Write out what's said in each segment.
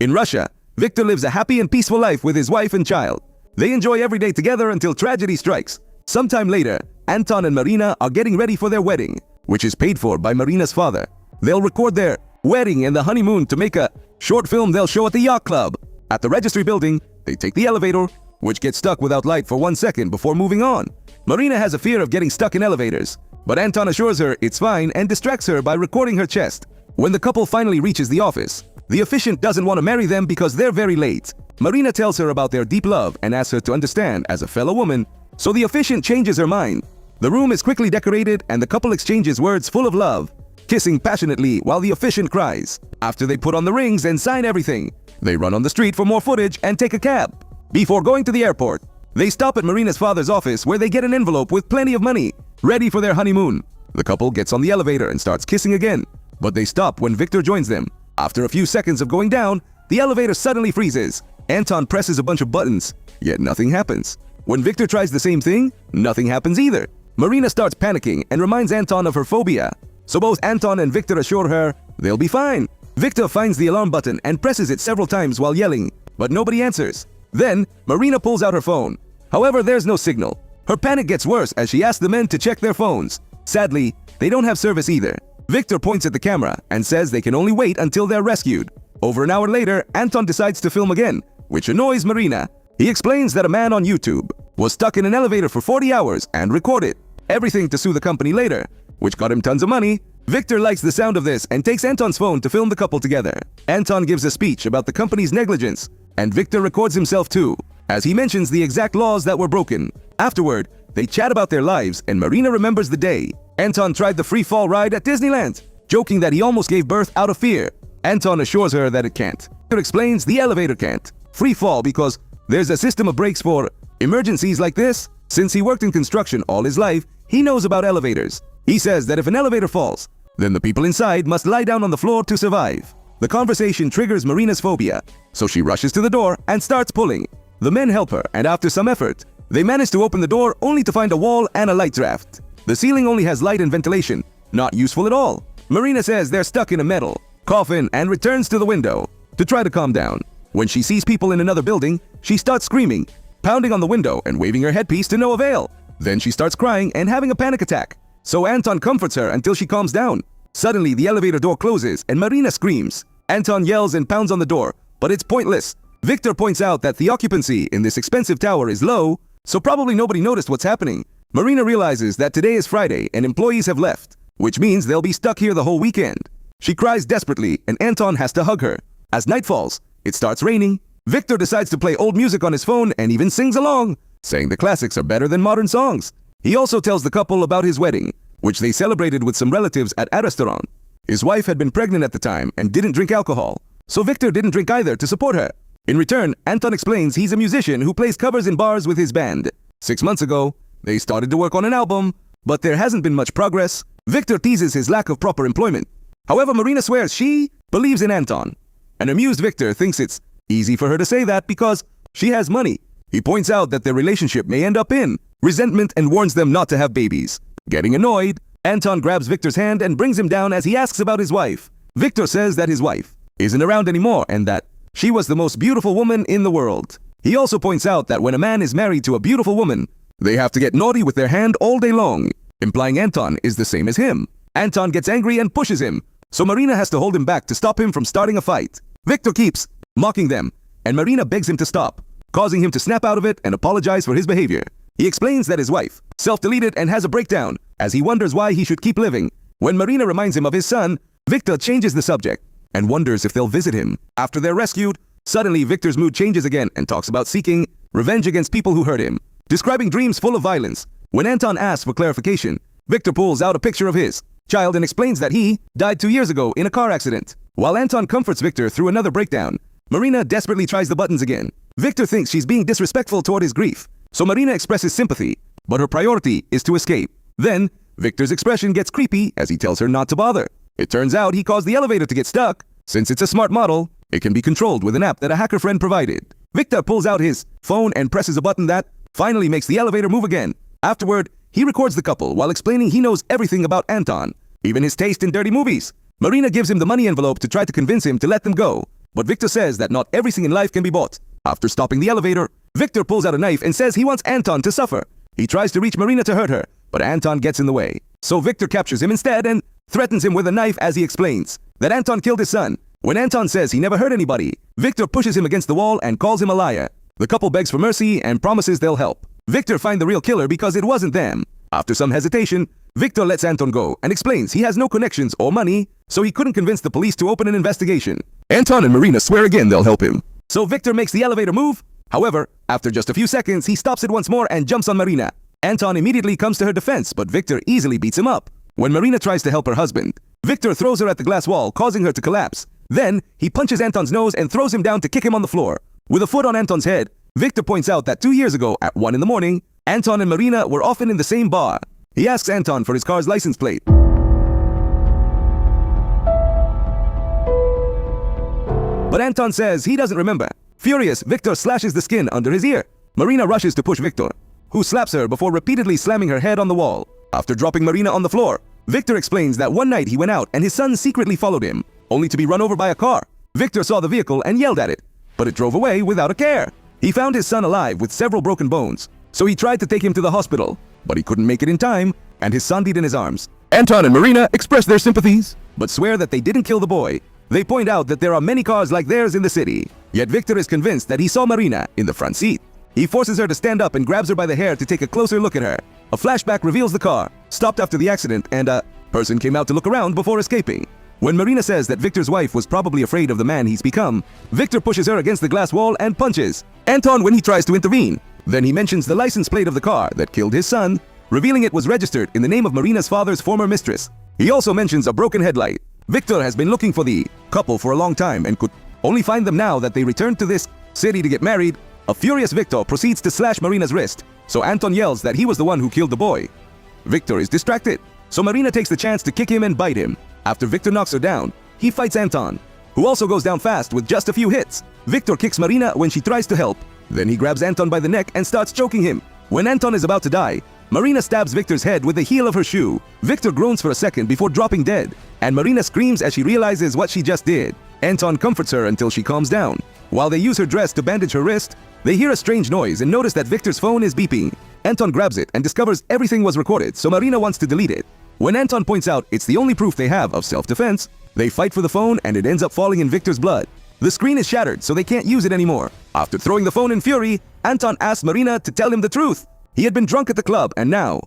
In Russia, Victor lives a happy and peaceful life with his wife and child. They enjoy every day together until tragedy strikes. Sometime later, Anton and Marina are getting ready for their wedding, which is paid for by Marina's father. They'll record their wedding and the honeymoon to make a short film they'll show at the yacht club. At the registry building, they take the elevator, which gets stuck without light for 1 second before moving on. Marina has a fear of getting stuck in elevators, but Anton assures her it's fine and distracts her by recording her chest. When the couple finally reaches the office, the officiant doesn't want to marry them because they're very late. Marina tells her about their deep love and asks her to understand as a fellow woman, so the officiant changes her mind. The room is quickly decorated and the couple exchanges words full of love, kissing passionately while the officiant cries. After they put on the rings and sign everything, they run on the street for more footage and take a cab. Before going to the airport, they stop at Marina's father's office where they get an envelope with plenty of money, ready for their honeymoon. The couple gets on the elevator and starts kissing again, but they stop when Victor joins them. After a few seconds of going down, the elevator suddenly freezes. Anton presses a bunch of buttons, yet nothing happens. When Victor tries the same thing, nothing happens either. Marina starts panicking and reminds Anton of her phobia. So both Anton and Victor assure her they'll be fine. Victor finds the alarm button and presses it several times while yelling, but nobody answers. Then, Marina pulls out her phone. However, there's no signal. Her panic gets worse as she asks the men to check their phones. Sadly, they don't have service either. Victor points at the camera and says they can only wait until they're rescued. Over an hour later, Anton decides to film again, which annoys Marina. He explains that a man on YouTube was stuck in an elevator for 40 hours and recorded everything to sue the company later, which got him tons of money. Victor likes the sound of this and takes Anton's phone to film the couple together. Anton gives a speech about the company's negligence, and Victor records himself too, as he mentions the exact laws that were broken. Afterward, they chat about their lives and Marina remembers the day Anton tried the free fall ride at Disneyland, joking that he almost gave birth out of fear. Anton assures her that it can't. Victor explains the elevator can't free fall because there's a system of brakes for emergencies like this. Since he worked in construction all his life, he knows about elevators. He says that if an elevator falls, then the people inside must lie down on the floor to survive. The conversation triggers Marina's phobia, so she rushes to the door and starts pulling. The men help her, and after some effort, they manage to open the door only to find a wall and a light draft. The ceiling only has light and ventilation, not useful at all. Marina says they're stuck in a metal coffin and returns to the window to try to calm down. When she sees people in another building, she starts screaming, pounding on the window and waving her headpiece to no avail. Then she starts crying and having a panic attack. So Anton comforts her until she calms down. Suddenly, the elevator door closes and Marina screams. Anton yells and pounds on the door, but it's pointless. Victor points out that the occupancy in this expensive tower is low, so probably nobody noticed what's happening. Marina realizes that today is Friday and employees have left, which means they'll be stuck here the whole weekend. She cries desperately and Anton has to hug her. As night falls, it starts raining. Victor decides to play old music on his phone and even sings along, saying the classics are better than modern songs. He also tells the couple about his wedding, which they celebrated with some relatives at a restaurant. His wife had been pregnant at the time and didn't drink alcohol, so Victor didn't drink either to support her. In return, Anton explains he's a musician who plays covers in bars with his band. 6 months ago, they started to work on an album, but there hasn't been much progress. Victor teases his lack of proper employment. However, Marina swears she believes in Anton. An amused Victor thinks it's easy for her to say that because she has money. He points out that their relationship may end up in resentment and warns them not to have babies. Getting annoyed, Anton grabs Victor's hand and brings him down as he asks about his wife. Victor says that his wife isn't around anymore and that she was the most beautiful woman in the world. He also points out that when a man is married to a beautiful woman, they have to get naughty with their hand all day long, implying Anton is the same as him. Anton gets angry and pushes him, so Marina has to hold him back to stop him from starting a fight. Victor keeps mocking them, and Marina begs him to stop, causing him to snap out of it and apologize for his behavior. He explains that his wife self-deleted and has a breakdown as he wonders why he should keep living. When Marina reminds him of his son, Victor changes the subject and wonders if they'll visit him. After they're rescued, suddenly Victor's mood changes again and talks about seeking revenge against people who hurt him, describing dreams full of violence. When Anton asks for clarification, Victor pulls out a picture of his child and explains that he died 2 years ago in a car accident. While Anton comforts Victor through another breakdown, Marina desperately tries the buttons again. Victor thinks she's being disrespectful toward his grief, so Marina expresses sympathy, but her priority is to escape. Then, Victor's expression gets creepy as he tells her not to bother. It turns out he caused the elevator to get stuck. Since it's a smart model, it can be controlled with an app that a hacker friend provided. Victor pulls out his phone and presses a button that finally makes the elevator move again. Afterward, he records the couple while explaining he knows everything about Anton, even his taste in dirty movies. Marina gives him the money envelope to try to convince him to let them go. But Victor says that not everything in life can be bought. After stopping the elevator, Victor pulls out a knife and says he wants Anton to suffer. He tries to reach Marina to hurt her, but Anton gets in the way. So Victor captures him instead and threatens him with a knife as he explains that Anton killed his son. When Anton says he never hurt anybody, Victor pushes him against the wall and calls him a liar. The couple begs for mercy and promises they'll help Victor find the real killer because it wasn't them. After some hesitation, Victor lets Anton go and explains he has no connections or money, so he couldn't convince the police to open an investigation. Anton and Marina swear again they'll help him. So Victor makes the elevator move. However, after just a few seconds, he stops it once more and jumps on Marina. Anton immediately comes to her defense, but Victor easily beats him up. When Marina tries to help her husband, Victor throws her at the glass wall, causing her to collapse. Then, he punches Anton's nose and throws him down to kick him on the floor. With a foot on Anton's head, Victor points out that 2 years ago, at 1 in the morning, Anton and Marina were often in the same bar. He asks Anton for his car's license plate. But Anton says he doesn't remember. Furious, Victor slashes the skin under his ear. Marina rushes to push Victor, who slaps her before repeatedly slamming her head on the wall. After dropping Marina on the floor, Victor explains that one night he went out and his son secretly followed him, only to be run over by a car. Victor saw the vehicle and yelled at it, but it drove away without a care. He found his son alive with several broken bones, so he tried to take him to the hospital, but he couldn't make it in time, and his son died in his arms. Anton and Marina express their sympathies, but swear that they didn't kill the boy. They point out that there are many cars like theirs in the city, yet Victor is convinced that he saw Marina in the front seat. He forces her to stand up and grabs her by the hair to take a closer look at her. A flashback reveals the car stopped after the accident and a person came out to look around before escaping. When Marina says that Victor's wife was probably afraid of the man he's become, Victor pushes her against the glass wall and punches Anton when he tries to intervene. Then he mentions the license plate of the car that killed his son, revealing it was registered in the name of Marina's father's former mistress. He also mentions a broken headlight. Victor has been looking for the couple for a long time and could only find them now that they returned to this city to get married. A furious Victor proceeds to slash Marina's wrist, so Anton yells that he was the one who killed the boy. Victor is distracted, so Marina takes the chance to kick him and bite him. After Victor knocks her down, he fights Anton, who also goes down fast with just a few hits. Victor kicks Marina when she tries to help. Then he grabs Anton by the neck and starts choking him. When Anton is about to die, Marina stabs Victor's head with the heel of her shoe. Victor groans for a second before dropping dead, and Marina screams as she realizes what she just did. Anton comforts her until she calms down. While they use her dress to bandage her wrist, they hear a strange noise and notice that Victor's phone is beeping. Anton grabs it and discovers everything was recorded, so Marina wants to delete it. When Anton points out it's the only proof they have of self-defense, they fight for the phone and it ends up falling in Victor's blood. The screen is shattered, so they can't use it anymore. After throwing the phone in fury, Anton asks Marina to tell him the truth. He had been drunk at the club and now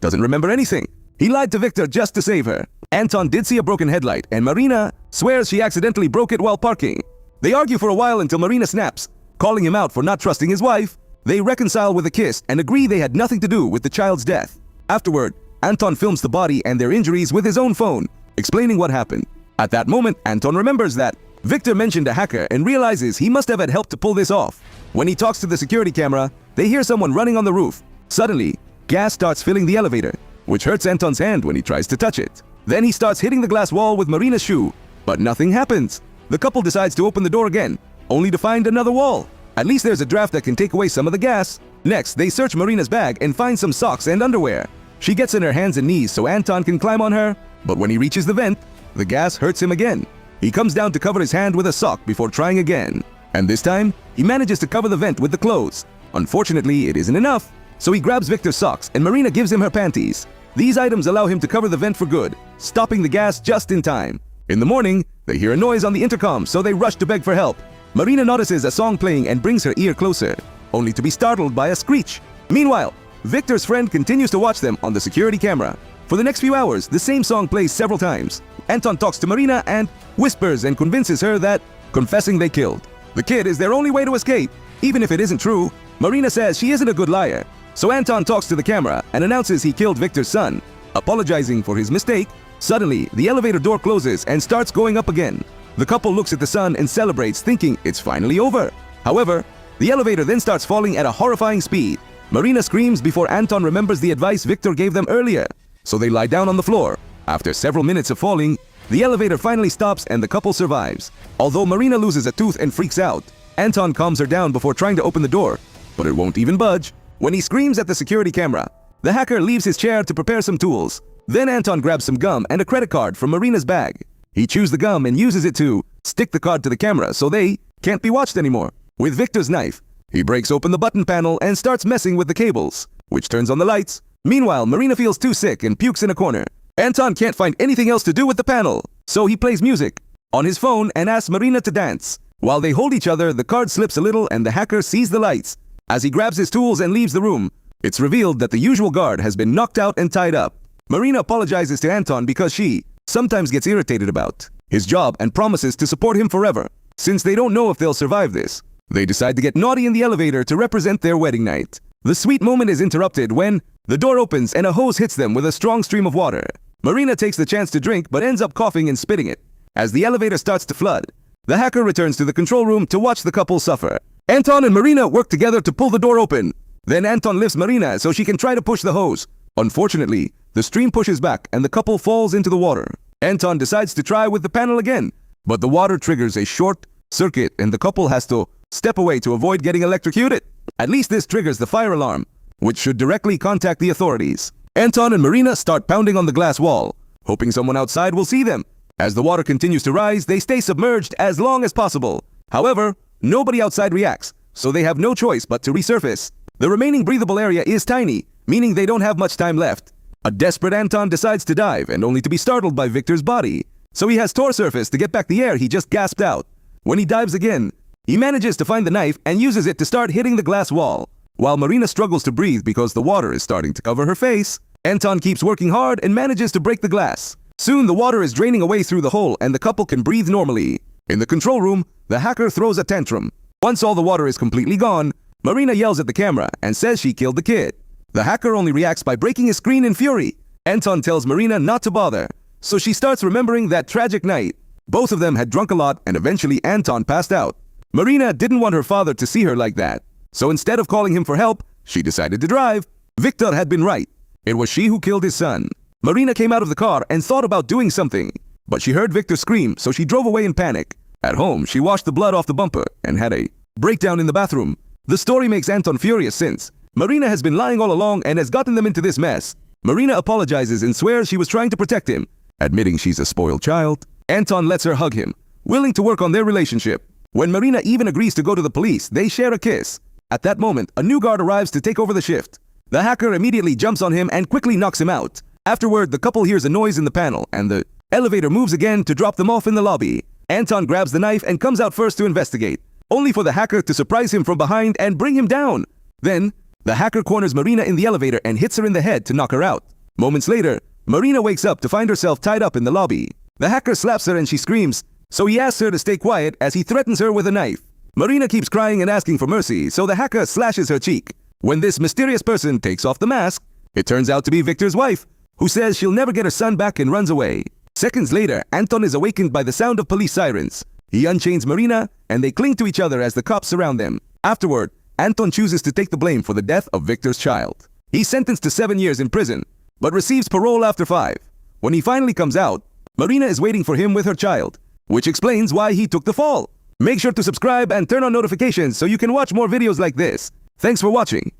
doesn't remember anything. He lied to Victor just to save her. Anton did see a broken headlight and Marina swears she accidentally broke it while parking. They argue for a while until Marina snaps, calling him out for not trusting his wife. They reconcile with a kiss and agree they had nothing to do with the child's death. Afterward, Anton films the body and their injuries with his own phone, explaining what happened. At that moment, Anton remembers that Victor mentioned a hacker and realizes he must have had help to pull this off. When he talks to the security camera, they hear someone running on the roof. Suddenly, gas starts filling the elevator, which hurts Anton's hand when he tries to touch it. Then he starts hitting the glass wall with Marina's shoe, but nothing happens. The couple decides to open the door again, only to find another wall. At least there's a draft that can take away some of the gas. Next, they search Marina's bag and find some socks and underwear. She gets on her hands and knees so Anton can climb on her, but when he reaches the vent, the gas hurts him again. He comes down to cover his hand with a sock before trying again. And this time, he manages to cover the vent with the clothes. Unfortunately, it isn't enough, so he grabs Victor's socks and Marina gives him her panties. These items allow him to cover the vent for good, stopping the gas just in time. In the morning, they hear a noise on the intercom, so they rush to beg for help. Marina notices a song playing and brings her ear closer, only to be startled by a screech. Meanwhile, Victor's friend continues to watch them on the security camera. For the next few hours, the same song plays several times. Anton talks to Marina and whispers and convinces her that confessing they killed the kid is their only way to escape, even if it isn't true. Marina says she isn't a good liar, so Anton talks to the camera and announces he killed Victor's son, apologizing for his mistake. Suddenly, the elevator door closes and starts going up again. The couple looks at the sun and celebrates, thinking it's finally over. However, the elevator then starts falling at a horrifying speed. Marina screams before Anton remembers the advice Victor gave them earlier, so they lie down on the floor. After several minutes of falling, the elevator finally stops and the couple survives. Although Marina loses a tooth and freaks out, Anton calms her down before trying to open the door, but it won't even budge. When he screams at the security camera, the hacker leaves his chair to prepare some tools. Then Anton grabs some gum and a credit card from Marina's bag. He chews the gum and uses it to stick the card to the camera so they can't be watched anymore. With Victor's knife, he breaks open the button panel and starts messing with the cables, which turns on the lights. Meanwhile, Marina feels too sick and pukes in a corner. Anton can't find anything else to do with the panel, so he plays music on his phone and asks Marina to dance. While they hold each other, the card slips a little and the hacker sees the lights. As he grabs his tools and leaves the room, it's revealed that the usual guard has been knocked out and tied up. Marina apologizes to Anton because she sometimes gets irritated about his job and promises to support him forever. Since they don't know if they'll survive this, they decide to get naughty in the elevator to represent their wedding night. The sweet moment is interrupted when the door opens and a hose hits them with a strong stream of water. Marina takes the chance to drink but ends up coughing and spitting it. As the elevator starts to flood, the hacker returns to the control room to watch the couple suffer. Anton and Marina work together to pull the door open. Then Anton lifts Marina so she can try to push the hose. Unfortunately, the stream pushes back and the couple falls into the water. Anton decides to try with the panel again, but the water triggers a short circuit and the couple has to step away to avoid getting electrocuted. At least this triggers the fire alarm, which should directly contact the authorities. Anton and Marina start pounding on the glass wall, hoping someone outside will see them. As the water continues to rise, they stay submerged as long as possible. However, nobody outside reacts, so they have no choice but to resurface. The remaining breathable area is tiny, meaning they don't have much time left. A desperate Anton decides to dive, and only to be startled by Victor's body. So he has tore surface to get back the air he just gasped out. When he dives again, he manages to find the knife and uses it to start hitting the glass wall. While Marina struggles to breathe because the water is starting to cover her face, Anton keeps working hard and manages to break the glass. Soon the water is draining away through the hole and the couple can breathe normally. In the control room, the hacker throws a tantrum. Once all the water is completely gone, Marina yells at the camera and says she killed the kid. The hacker only reacts by breaking his screen in fury. Anton tells Marina not to bother, so she starts remembering that tragic night. Both of them had drunk a lot and eventually Anton passed out. Marina didn't want her father to see her like that, so instead of calling him for help, she decided to drive. Victor had been right. It was she who killed his son. Marina came out of the car and thought about doing something, but she heard Victor scream, so she drove away in panic. At home, she washed the blood off the bumper and had a breakdown in the bathroom. The story makes Anton furious since Marina has been lying all along and has gotten them into this mess. Marina apologizes and swears she was trying to protect him. Admitting she's a spoiled child, Anton lets her hug him, willing to work on their relationship. When Marina even agrees to go to the police, they share a kiss. At that moment, a new guard arrives to take over the shift. The hacker immediately jumps on him and quickly knocks him out. Afterward, the couple hears a noise in the panel and the elevator moves again to drop them off in the lobby. Anton grabs the knife and comes out first to investigate, only for the hacker to surprise him from behind and bring him down. Then, the hacker corners Marina in the elevator and hits her in the head to knock her out. Moments later, Marina wakes up to find herself tied up in the lobby. The hacker slaps her and she screams, so he asks her to stay quiet as he threatens her with a knife. Marina keeps crying and asking for mercy, so the hacker slashes her cheek. When this mysterious person takes off the mask, it turns out to be Victor's wife, who says she'll never get her son back and runs away. Seconds later, Anton is awakened by the sound of police sirens. He unchains Marina, and they cling to each other as the cops surround them. Afterward, Anton chooses to take the blame for the death of Victor's child. He's sentenced to 7 years in prison, but receives parole after 5. When he finally comes out, Marina is waiting for him with her child, which explains why he took the fall. Make sure to subscribe and turn on notifications so you can watch more videos like this. Thanks for watching.